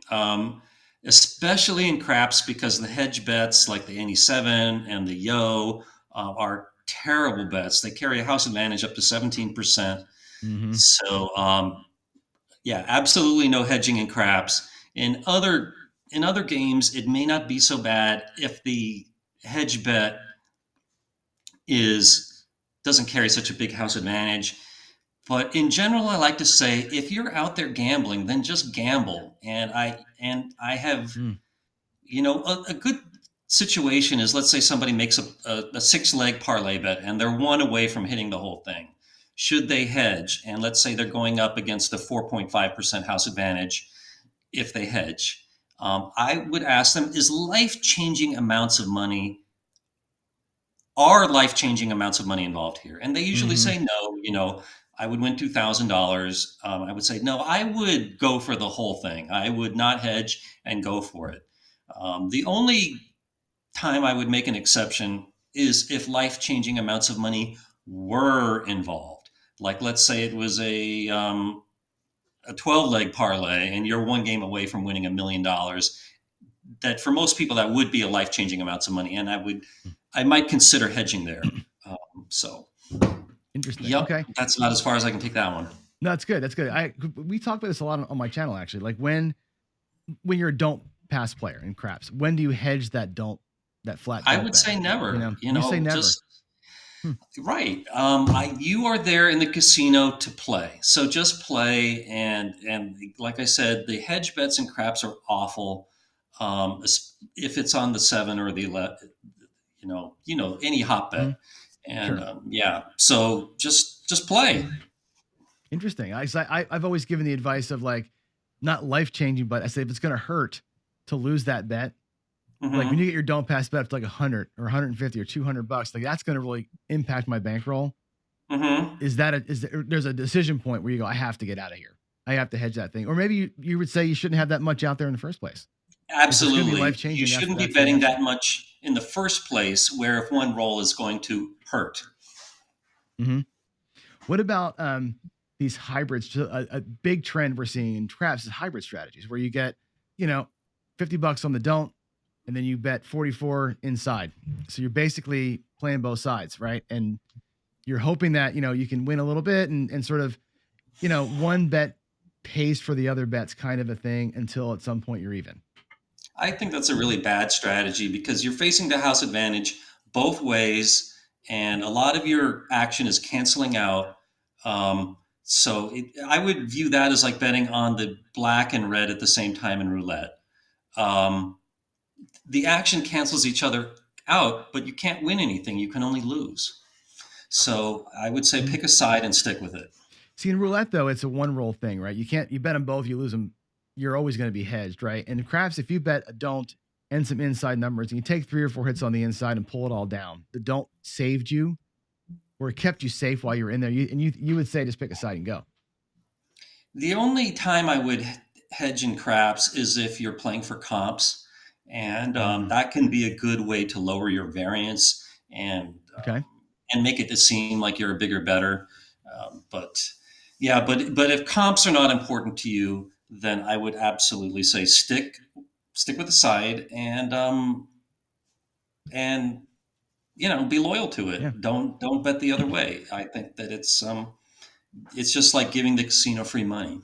especially in craps because the hedge bets like the any 7 and the yo are terrible bets. They carry a house advantage up to 17%. Mm-hmm. So yeah, absolutely no hedging in craps. In other games, it may not be so bad if the hedge bet is doesn't carry such a big house advantage. But in general, I like to say if you're out there gambling, then just gamble. And I have, Mm. a good situation is, let's say somebody makes a 6 leg parlay bet and they're one away from hitting the whole thing. Should they hedge? And let's say they're going up against a 4.5% house advantage. If they hedge, I would ask them: Is life-changing amounts of money are life-changing amounts of money involved here? And they usually Mm-hmm. say no. I would win $2,000. I would say no. I would go for the whole thing. I would not hedge and go for it. The only time I would make an exception is if life-changing amounts of money were involved. Like, let's say it was a 12-leg parlay and you're one game away from winning $1 million. That, for most people, that would be a life-changing amounts of money, and I might consider hedging there. So Interesting. yep, Okay. that's about as far as I can take that one. No, that's good. That's good. We talk about this a lot on my channel, actually. Like when you're a don't pass player in craps, when do you hedge that flat I don't would bet? say never. You say never. Just right. You are there in the casino to play, so just play. And like I said, the hedge bets and craps are awful. If it's on the 7 or the 11, any hot bet. Mhm. And Sure. yeah, so just play. Interesting. I've always given the advice of like not life changing, but I say if it's going to hurt to lose that bet, like when you Hmm. get your don't pass bet for like 100 or 150 or $200, like that's going to really impact my bankroll. Hmm. There's a decision point where you go, I have to get out of here. I have to hedge that thing. Or maybe you would say you shouldn't have that much out there in the first place. If it's going to be life Absolutely. You changing, shouldn't be that's the betting answer. that much in the first place, where if one roll is going to hurt. Hmm. What about these hybrids? So a big trend we're seeing in traps is hybrid strategies where you get, you know, $50 on the don't, and then you bet 44 inside. So you're basically playing both sides, right? And you're hoping that, you can win a little bit and sort of, one bet pays for the other bets kind of a thing until at some point you're even. I think that's a really bad strategy because you're facing the house advantage both ways, and a lot of your action is canceling out. I would view that as like betting on the black and red at the same time in roulette. Um, the action cancels each other out, but you can't win anything. You can only lose. So I would say Mhm. pick a side and stick with it. See, in roulette though, it's a one roll thing, right? You bet them both, you lose them, you're always going to be hedged, right? And in craps, if you bet a don't and some inside numbers, and you take 3 or 4 hits on the inside and pull it all down, the don't saved you or it kept you safe while you were in there. You would say just pick a side and go. The only time I would hedge in craps is if you're playing for comps, and Mm, that can be a good way to lower your variance and okay. and make it to seem like you're a bigger better. But yeah, but if comps are not important to you, then I would absolutely say stick with the side and be loyal to Yeah. it. Don't bet the other way. I think that it's just like giving the casino free money.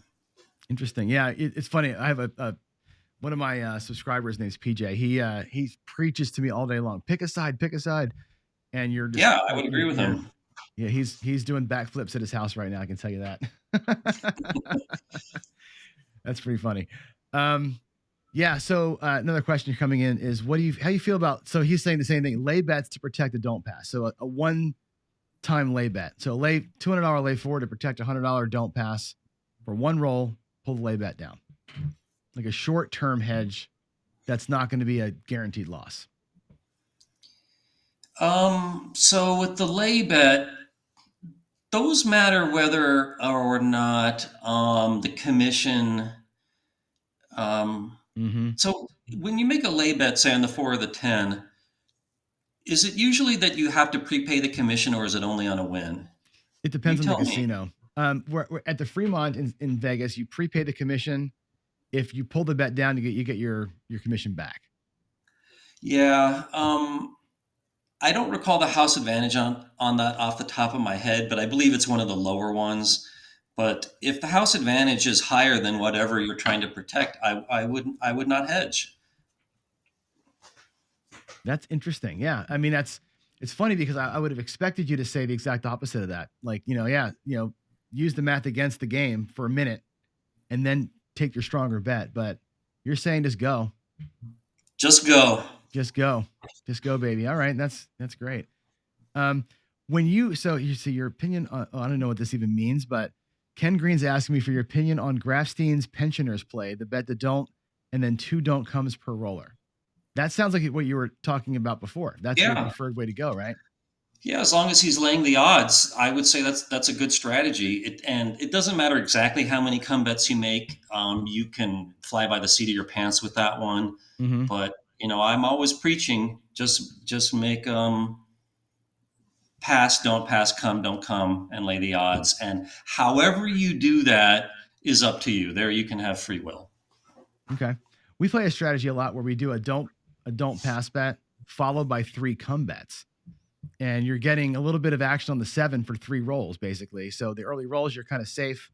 Interesting. Yeah. It's funny. I have one of my subscribers named PJ. He preaches to me all day long. Pick a side, pick a side. And you're just, Yeah, I would agree with him. yeah, he's doing backflips at his house right now. I can tell you that. That's pretty funny. Um, yeah. So another question coming in is, how you feel about? So he's saying the same thing: lay bets to protect the don't pass. So a one-time lay bet. So lay $200 lay forward to protect $100 don't pass for one roll. Pull the lay bet down, like a short-term hedge. That's not going to be a guaranteed loss. So with the lay bet, those matter whether or not the commission. Um, Mm-hmm. so when you make a lay bet, say on the 4 or the 10, is it usually that you have to prepay the commission, or is it only on a win? It You depends on the tell me. casino. We're at the Fremont in Vegas, you prepay the commission. If you pull the bet down, you get your commission back. Yeah. I don't recall the house advantage on that off the top of my head, but I believe it's one of the lower ones. But if the house advantage is higher than whatever you're trying to protect, I would not hedge. That's interesting. Yeah, I mean it's funny because I would have expected you to say the exact opposite of that. Like yeah, use the math against the game for a minute and then take your stronger bet. But you're saying just go, Just go. just go, just go, baby. All right, that's great. Um, when you see your opinion on, I don't know what this even means, but Ken Green's asking me for your opinion on Grafstein's pensioners play, the bet that don't, and then two don't comes per roller. That sounds like what you were talking about before. That's your Yeah. preferred way to go, right? Yeah, as long as he's laying the odds, I would say that's a good strategy. And it doesn't matter exactly how many come bets you make. You can fly by the seat of your pants with that one. Mm-hmm. But I'm always preaching just make pass, don't pass, come, don't come, and lay the odds. And however you do that is up to you. There, you can have free will. Okay. We play a strategy a lot where we do a don't pass bet followed by three come bets. And you're getting a little bit of action on the seven for three rolls, basically. So the early rolls, you're kind of safe.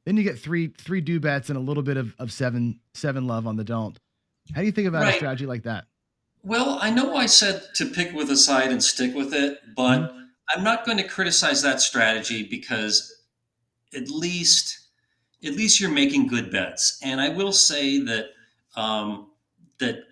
Then you get three do bets and a little bit of seven love on the don't. How do you think about a Right. strategy like that? Well, I know I said to pick with a side and stick with it, Mm-hmm. but I'm not going to criticize that strategy because at least at least you're making good bets. And I will say that um, that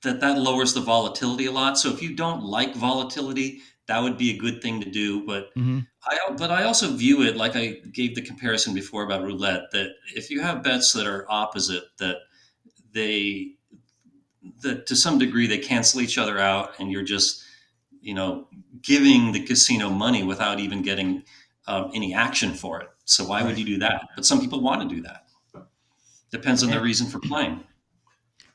that lowers the volatility a lot. So if you don't like volatility, that would be a good thing to do. Mm-hmm. I also view it like I gave the comparison before about roulette, that if you have bets that are opposite, they that to some degree they cancel each other out, and you're just you know giving the casino money without even getting any action for it. So why would Right. you do that? But some people want to do that. Depends on their And reason for playing.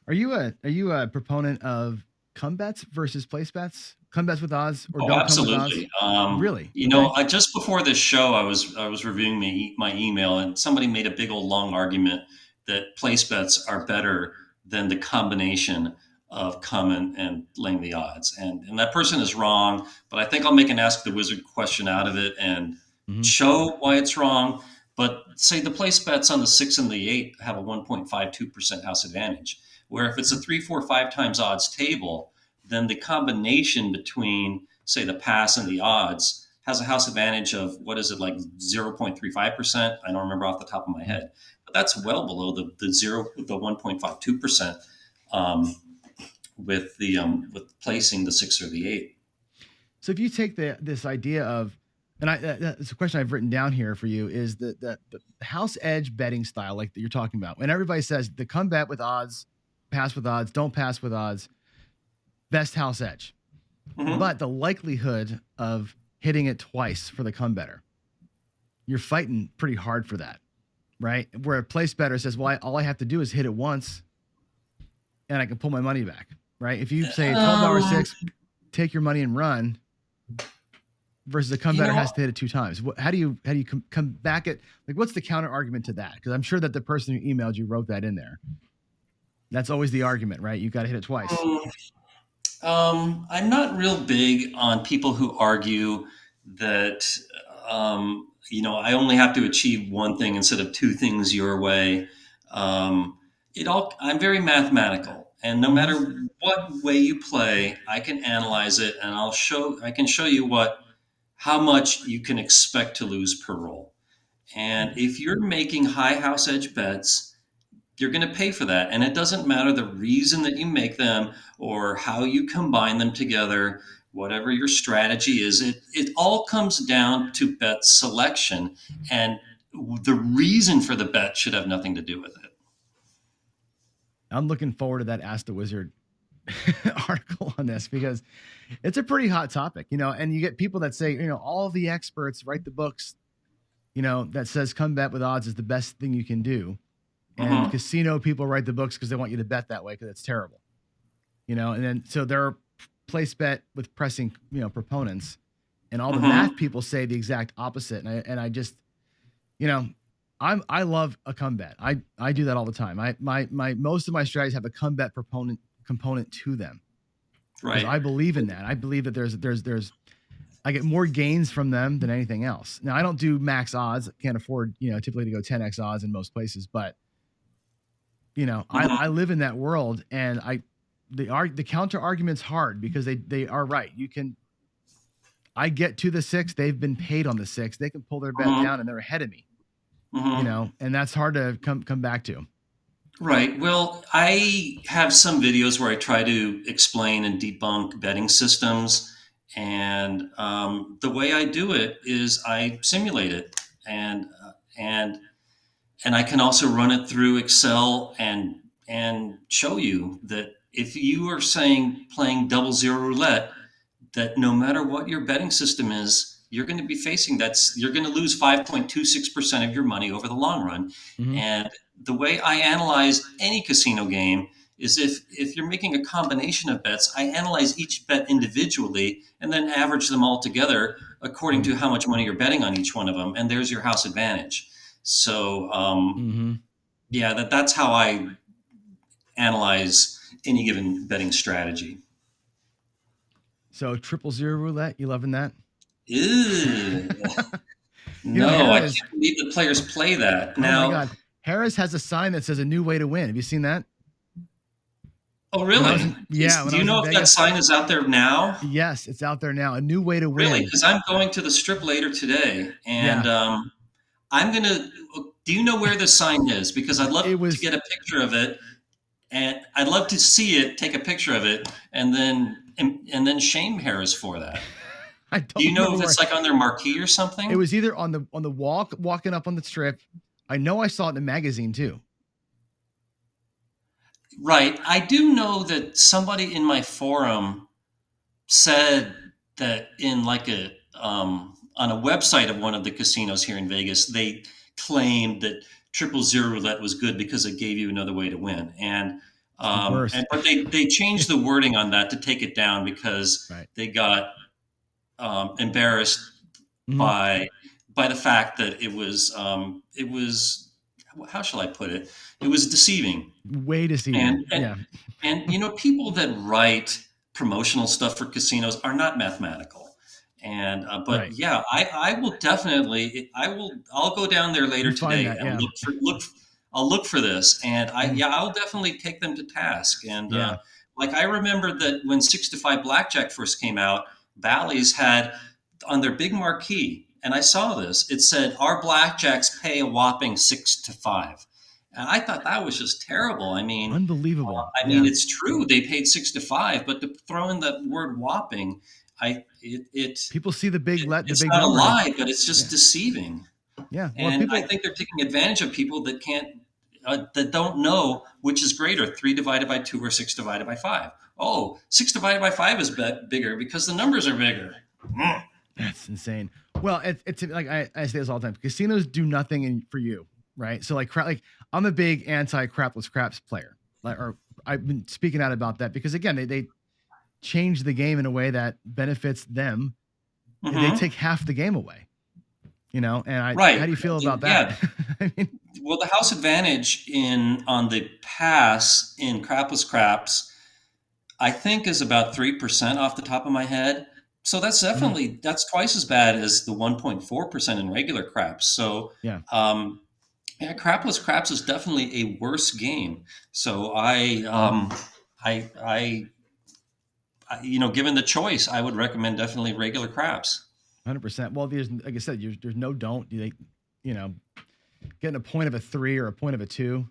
are you a proponent of come bets versus place bets? Come bets with odds or Oh, don't come with odds? absolutely. Really? Okay. I just before this show, I was reviewing my email, and somebody made a big old long argument that place bets are better than the combination of come and laying the odds, and that person is wrong. But I think I'll make an ask the wizard question out of it and Mm-hmm. show why it's wrong. But say the place bets on the 6 and the 8 have a 1.52% house advantage, where if it's a 3, 4, 5 times odds table, then the combination between, say, the pass and the odds has a house advantage of what is it, like 0.35%? I don't remember off the top of my head, but that's well below the 1.52% um, with placing the 6 or the 8. So if you take this idea of, and it's a question I've written down here for you, is the house edge betting style like that you're talking about. When everybody says the come bet with odds, pass with odds, don't pass with odds, best house edge. Mm-hmm. But the likelihood of hitting it twice for the come better, you're fighting pretty hard for that, right? Where a place better says, well, all I have to do is hit it once and I can pull my money back, right? If you say 12 hour Um, six, take your money and run, versus a come you better know, has to hit it two times. How do you come back at, like, what's the counter argument to that? Because I'm sure that the person who emailed you wrote that in there. That's always the argument, right? You got to hit it twice. mm, I'm not real big on people who argue that I only have to achieve one thing instead of two things your way. I'm very mathematical, and no Mm-hmm. matter what way you play, I can analyze it, and I can show you how much you can expect to lose per roll. And if you're making high house edge bets, you're going to pay for that. And it doesn't matter the reason that you make them or how you combine them together, whatever your strategy is, it all comes down to bet selection. And the reason for the bet should have nothing to do with it. I'm looking forward to that Ask the Wizard article on this because it's a pretty hot topic, and you get people that say, all the experts write the books, that says come bet with odds is the best thing you can do. And Mm-hmm. casino people write the books because they want you to bet that way because it's terrible, and then so they're place bet with pressing, proponents, and all the Mm-hmm. math people say the exact opposite. And I just, you know, I love a come bet. I do that all the time. My most of my strategies have a come bet proponent component to them because Right. I believe in that. I believe that there's I get more gains from them than anything else. Now I don't do max odds. Can't afford, typically to go 10x odds in most places, but I Mm-hmm. live in that world, and the counter argument's hard because they are right. I get to the six, they've been paid on the six. They can pull their bet Mm-hmm. down and they're ahead of me, Mm-hmm. and that's hard to come back to. Right. Well, I have some videos where I try to explain and debunk betting systems. And the way I do it is I simulate it. And I can also run it through Excel and show you that if you are saying playing double zero roulette, that no matter what your betting system is, you're going to be facing you're going to lose 5.26% of your money over the long run. Hmm. And the way I analyze any casino game is if you're making a combination of bets, I analyze each bet individually and then average them all together according to how much money you're betting on each one of them. And there's your house advantage. So Mm-hmm. yeah, that's how I analyze any given betting strategy. So 000 roulette, you loving that? Ew. No, I Harris. can't believe the players play that. Oh my Now, God, Harris has a sign that says a new way to win. Have you seen that? oh When I really? was in yeah, when Do I you was in know if that Vegas. sign is out there now? Yes, it's out there now. A new way to Really? win. Because I'm going to the strip later today, and Yeah, I'm gonna. Do you know where this sign is? Because I'd it love to was. get a picture of it, and I'd love to see it, take a picture of it, and then shame Harris for that. I Do don't you know remember if where. it's like on their marquee or It something? was either on the walking up on the strip. I know I saw it in the magazine too. Right. I do know that somebody in my forum said that in like a on a website of one of the casinos here in Vegas, they claimed that triple zero roulette was good because it gave you another way to win. It's the And worst. but they changed the wording on that to take it down because Right. they got embarrassed Hmm. by by the fact that it was how shall I put it? It was deceiving. Way And deceiving. and Yeah. and people that write promotional stuff for casinos are not mathematical. And but Right. yeah, I will definitely I'll go down there later You find today that. and Yeah. I'll look for this, and Mhm. I'll definitely take them to task. And Yeah. like I remember that when 6 to 5 blackjack first came out, Bally's had on their big marquee, and I saw this. It said our blackjacks pay a whopping 6 to 5. And I thought that was just terrible. Unbelievable. Yeah. It's true they paid 6 to 5, but to throw in the word whopping, I it, it, People see the the it's big not a number and lie, but it's just yeah. deceiving. Yeah. Well, And I people think they're taking advantage of people that can't that don't know which is greater, 3 divided by 2 or 6 divided by 5. Oh, 6 divided by 5 is bigger because the numbers are bigger. Mm. That's insane. Well, it's like I say this all the time. Casinos do nothing for you, right? So like I'm a big anti crapless craps player. Or I've been speaking out about that because again, they change the game in a way that benefits them. They Hmm. take half the game away, And how Right. do you feel about that? Yeah. I mean, Well, the house advantage in on the pass in crapless craps, I think, is about 3% off the top of my head. So mhm, that's twice as bad as the 1.4% in regular craps. So yeah, um, yeah, crapless craps is definitely a worse game. So given the choice, I would recommend definitely regular craps. 100%. Well, there's like I said, there's no don't. You know, getting a point of a three or a point of a two.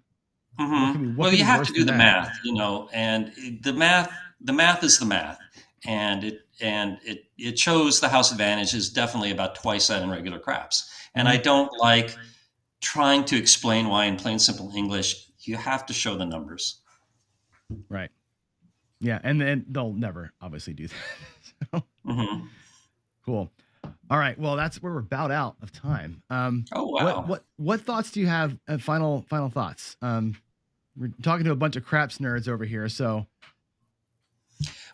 What Well, could you be have worse to do than the that? math, and the math is the math, and it shows the house advantage is definitely about twice that in regular craps. And I Mhm. don't like trying to explain why in plain simple English. You have to show the numbers. Right. Yeah, and then they'll never obviously do that. So, Hmm. cool. All right. Well, that's where we're about out of time. Oh, What wow. what what thoughts do you have? Final thoughts. We're talking to a bunch of craps nerds over here, so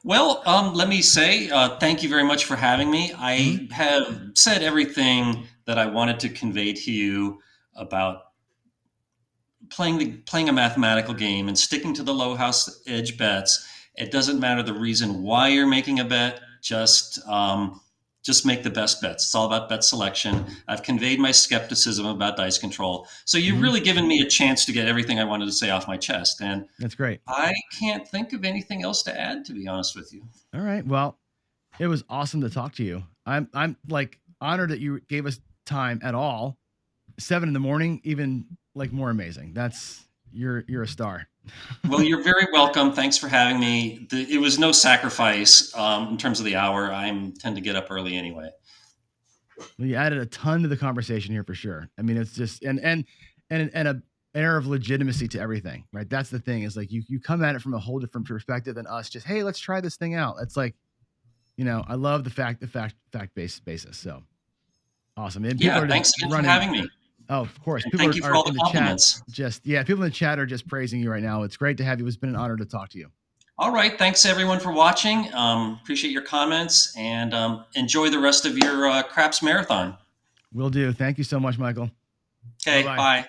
Well, let me say thank you very much for having me. mhm, I have said everything that I wanted to convey to you about playing a mathematical game and sticking to the low house edge bets. It doesn't matter the reason why you're making a bet. Just make the best bets. It's all about bet selection. I've conveyed my skepticism about dice control. So you've mhm, really given me a chance to get everything I wanted to say off my chest. And that's great. I can't think of anything else to add, to be honest with you. All right. Well, it was awesome to talk to you. I'm like honored that you gave us time at all. 7 in the morning, even like more amazing. That's you're a star. Well, you're very welcome. Thanks for having me. It was no sacrifice in terms of the hour. I tend to get up early anyway. Well, you added a ton to the conversation here for sure. I mean, it's just and a air of legitimacy to everything, right? That's the thing is like you come at it from a whole different perspective than us. Just hey, let's try this thing out. It's like I love the fact based basis. So awesome, and people Yeah, are just thanks again for running. having me. Oh, of course, And people thank you for are all in the the chat. compliments. Just yeah, people in the chat are just praising you right now. It's great to have you. It's been an honor to talk to you. All right. Thanks, everyone, for watching. Appreciate your comments and enjoy the rest of your Craps Marathon. Will do. Thank you so much, Michael. Bye Okay. bye. Bye.